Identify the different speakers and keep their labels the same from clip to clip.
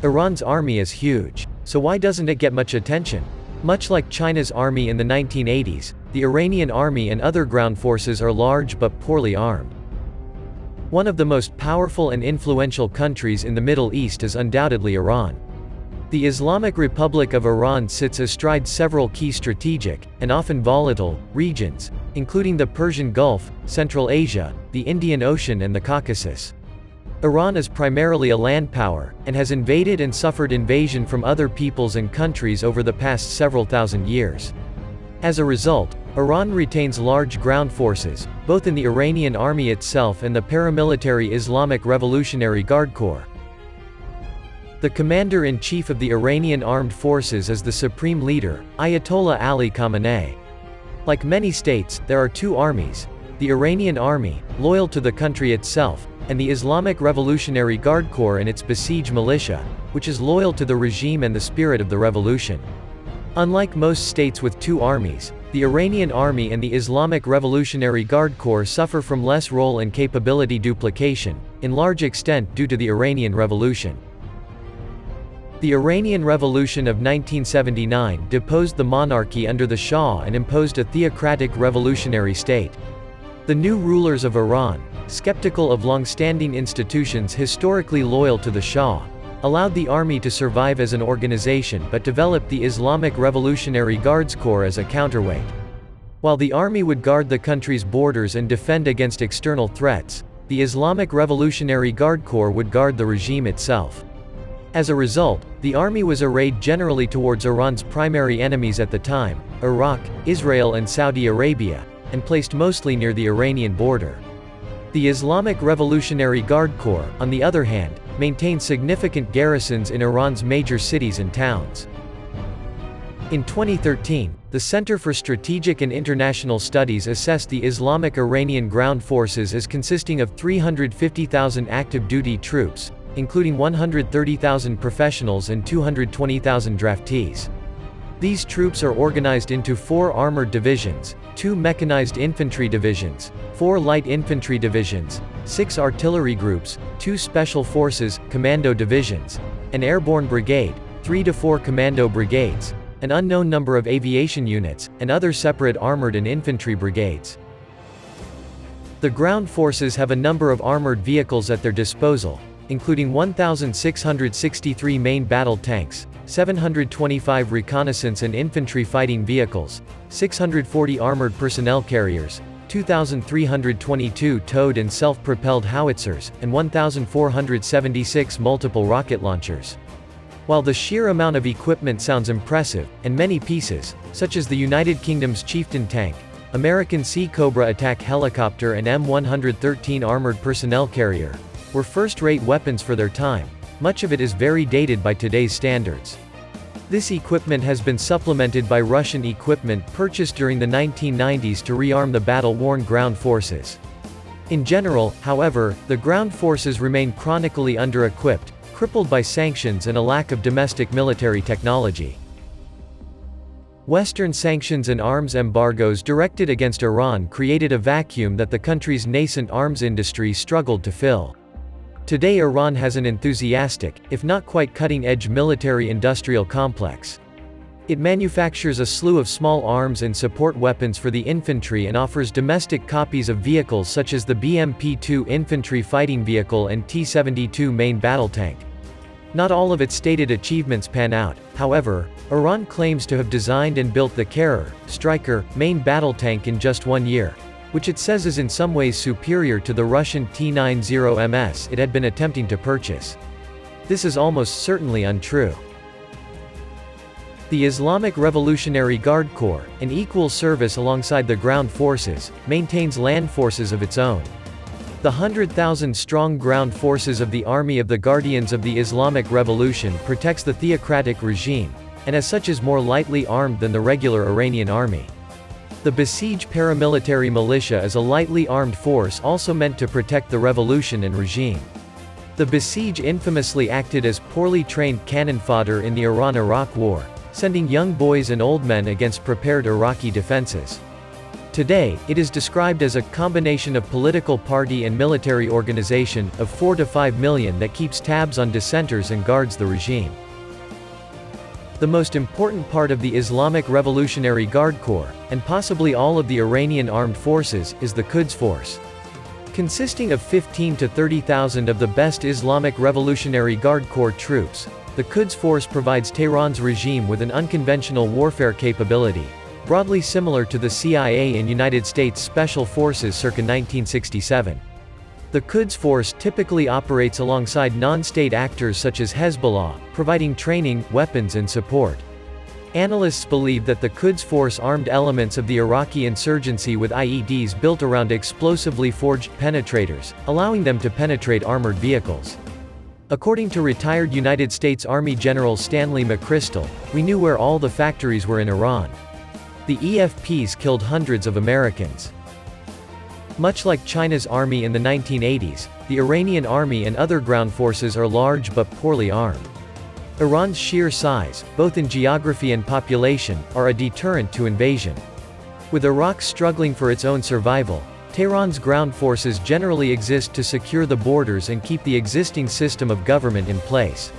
Speaker 1: Iran's army is huge. So why doesn't it get much attention? Much like China's army in the 1980s, the Iranian army and other ground forces are large but poorly armed. One of the most powerful and influential countries in the Middle East is undoubtedly Iran. The Islamic Republic of Iran sits astride several key strategic, and often volatile, regions, including the Persian Gulf, Central Asia, the Indian Ocean and the Caucasus. Iran is primarily a land power, and has invaded and suffered invasion from other peoples and countries over the past several thousand years. As a result, Iran retains large ground forces, both in the Iranian army itself and the paramilitary Islamic Revolutionary Guard Corps. The commander-in-chief of the Iranian armed forces is the supreme leader, Ayatollah Ali Khamenei. Like many states, there are two armies: the Iranian army, loyal to the country itself, and the Islamic Revolutionary Guard Corps and its besieged militia, which is loyal to the regime and the spirit of the revolution. Unlike most states with two armies, the Iranian army and the Islamic Revolutionary Guard Corps suffer from less role and capability duplication, in large extent due to the Iranian Revolution. The Iranian Revolution of 1979 deposed the monarchy under the Shah and imposed a theocratic revolutionary state. The new rulers of Iran, skeptical of long-standing institutions historically loyal to the Shah, allowed the army to survive as an organization but developed the Islamic Revolutionary Guards Corps as a counterweight. While the army would guard the country's borders and defend against external threats, the Islamic Revolutionary Guard Corps would guard the regime itself. As a result, the army was arrayed generally towards Iran's primary enemies at the time, Iraq, Israel and Saudi Arabia, and placed mostly near the Iranian border. The Islamic Revolutionary Guard Corps, on the other hand, maintained significant garrisons in Iran's major cities and towns. In 2013, the Center for Strategic and International Studies assessed the Islamic Iranian ground forces as consisting of 350,000 active duty troops, including 130,000 professionals and 220,000 draftees. These troops are organized into 4 armored divisions, 2 mechanized infantry divisions, 4 light infantry divisions, 6 artillery groups, 2 special forces, commando divisions, an airborne brigade, 3 to 4 commando brigades, an unknown number of aviation units, and other separate armored and infantry brigades. The ground forces have a number of armored vehicles at their disposal, including 1,663 main battle tanks, 725 reconnaissance and infantry fighting vehicles, 640 armored personnel carriers, 2,322 towed and self-propelled howitzers, and 1,476 multiple rocket launchers. While the sheer amount of equipment sounds impressive, and many pieces, such as the United Kingdom's Chieftain tank, American Sea Cobra attack helicopter and M113 armored personnel carrier, were first-rate weapons for their time, much of it is very dated by today's standards. This equipment has been supplemented by Russian equipment purchased during the 1990s to rearm the battle-worn ground forces. In general, however, the ground forces remain chronically under-equipped, crippled by sanctions and a lack of domestic military technology. Western sanctions and arms embargoes directed against Iran created a vacuum that the country's nascent arms industry struggled to fill. Today Iran has an enthusiastic, if not quite cutting-edge military-industrial complex. It manufactures a slew of small arms and support weapons for the infantry and offers domestic copies of vehicles such as the BMP-2 infantry fighting vehicle and T-72 main battle tank. Not all of its stated achievements pan out, however. Iran claims to have designed and built the Karar, Stryker, main battle tank in just 1 year, which it says is in some ways superior to the Russian T-90MS it had been attempting to purchase. This is almost certainly untrue. The Islamic Revolutionary Guard Corps, in equal service alongside the ground forces, maintains land forces of its own. The 100,000-strong ground forces of the Army of the Guardians of the Islamic Revolution protects the theocratic regime, and as such is more lightly armed than the regular Iranian army. The Basij paramilitary militia is a lightly armed force also meant to protect the revolution and regime. The Basij infamously acted as poorly trained cannon fodder in the Iran-Iraq War, sending young boys and old men against prepared Iraqi defenses. Today, it is described as a combination of political party and military organization, of 4 to 5 million that keeps tabs on dissenters and guards the regime. The most important part of the Islamic Revolutionary Guard Corps, and possibly all of the Iranian armed forces, is the Quds Force. Consisting of 15 to 30,000 of the best Islamic Revolutionary Guard Corps troops, the Quds Force provides Tehran's regime with an unconventional warfare capability, broadly similar to the CIA and United States Special Forces circa 1967. The Quds Force typically operates alongside non-state actors such as Hezbollah, providing training, weapons and support. Analysts believe that the Quds Force armed elements of the Iraqi insurgency with IEDs built around explosively forged penetrators, allowing them to penetrate armored vehicles. According to retired United States Army General Stanley McChrystal, "We knew where all the factories were in Iran." The EFPs killed hundreds of Americans. Much like China's army in the 1980s, the Iranian army and other ground forces are large but poorly armed. Iran's sheer size, both in geography and population, are a deterrent to invasion. With Iraq struggling for its own survival, Tehran's ground forces generally exist to secure the borders and keep the existing system of government in place.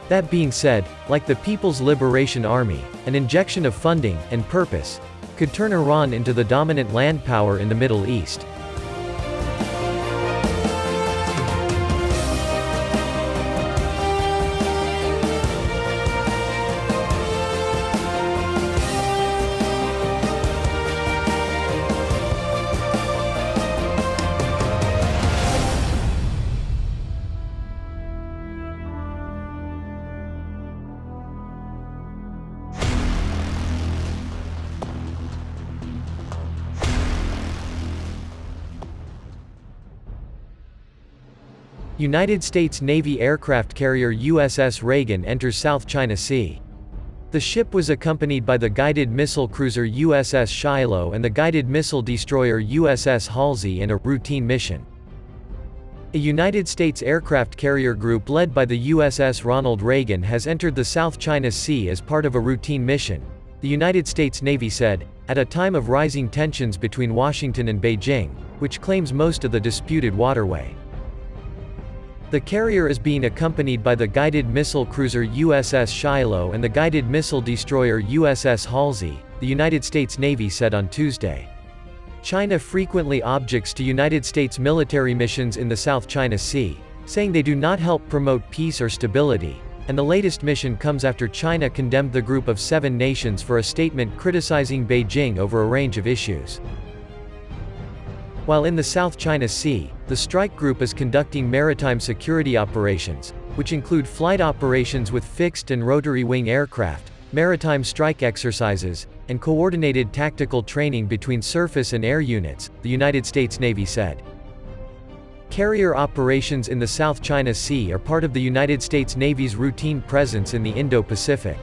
Speaker 1: That being said, like the People's Liberation Army, an injection of funding, and purpose, could turn Iran into the dominant land power in the Middle East. United States Navy aircraft carrier USS Reagan enters South China Sea. The ship was accompanied by the guided missile cruiser USS Shiloh and the guided missile destroyer USS Halsey in a routine mission. A United States aircraft carrier group led by the USS Ronald Reagan has entered the South China Sea as part of a routine mission, the United States Navy said, at a time of rising tensions between Washington and Beijing, which claims most of the disputed waterway. The carrier is being accompanied by the guided missile cruiser USS Shiloh and the guided missile destroyer USS Halsey, the United States Navy said on Tuesday. China frequently objects to United States military missions in the South China Sea, saying they do not help promote peace or stability, and the latest mission comes after China condemned the Group of 7 nations for a statement criticizing Beijing over a range of issues. While in the South China Sea, the strike group is conducting maritime security operations, which include flight operations with fixed and rotary wing aircraft, maritime strike exercises, and coordinated tactical training between surface and air units, the United States Navy said. Carrier operations in the South China Sea are part of the United States Navy's routine presence in the Indo-Pacific.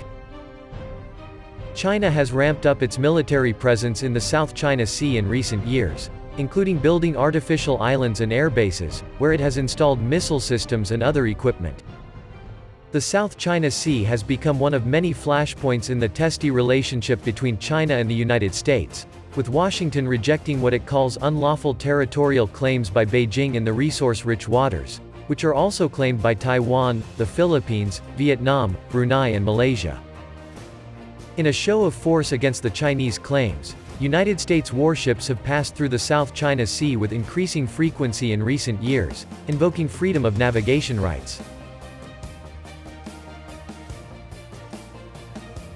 Speaker 1: China has ramped up its military presence in the South China Sea in recent years, including building artificial islands and air bases, where it has installed missile systems and other equipment. The South China Sea has become one of many flashpoints in the testy relationship between China and the United States, with Washington rejecting what it calls unlawful territorial claims by Beijing in the resource-rich waters, which are also claimed by Taiwan, the Philippines, Vietnam, Brunei and Malaysia. In a show of force against the Chinese claims, United States warships have passed through the South China Sea with increasing frequency in recent years, invoking freedom of navigation rights.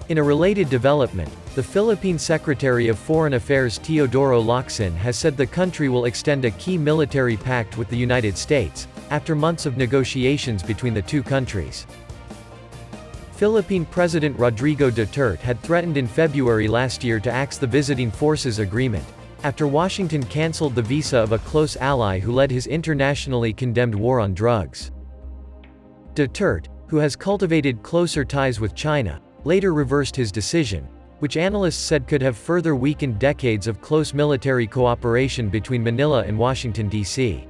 Speaker 1: In a related development, the Philippine Secretary of Foreign Affairs Teodoro Locsin has said the country will extend a key military pact with the United States, after months of negotiations between the two countries. Philippine President Rodrigo Duterte had threatened in February last year to axe the Visiting Forces Agreement, after Washington canceled the visa of a close ally who led his internationally condemned war on drugs. Duterte, who has cultivated closer ties with China, later reversed his decision, which analysts said could have further weakened decades of close military cooperation between Manila and Washington, D.C.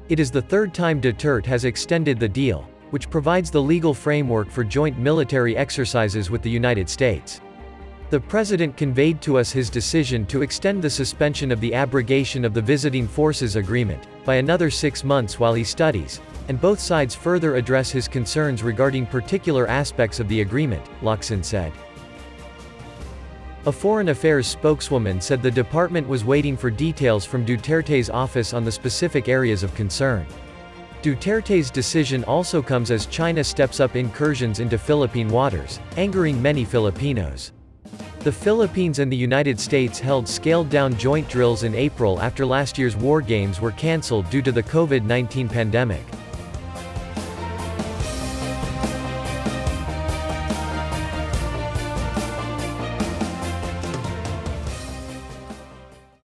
Speaker 1: It is the third time Duterte has extended the deal, which provides the legal framework for joint military exercises with the United States. The president conveyed to us his decision to extend the suspension of the abrogation of the Visiting Forces Agreement by another 6 months while he studies, and both sides further address his concerns regarding particular aspects of the agreement, Locsin said. A Foreign Affairs spokeswoman said the department was waiting for details from Duterte's office on the specific areas of concern. Duterte's decision also comes as China steps up incursions into Philippine waters, angering many Filipinos. The Philippines and the United States held scaled-down joint drills in April after last year's war games were cancelled due to the COVID-19 pandemic.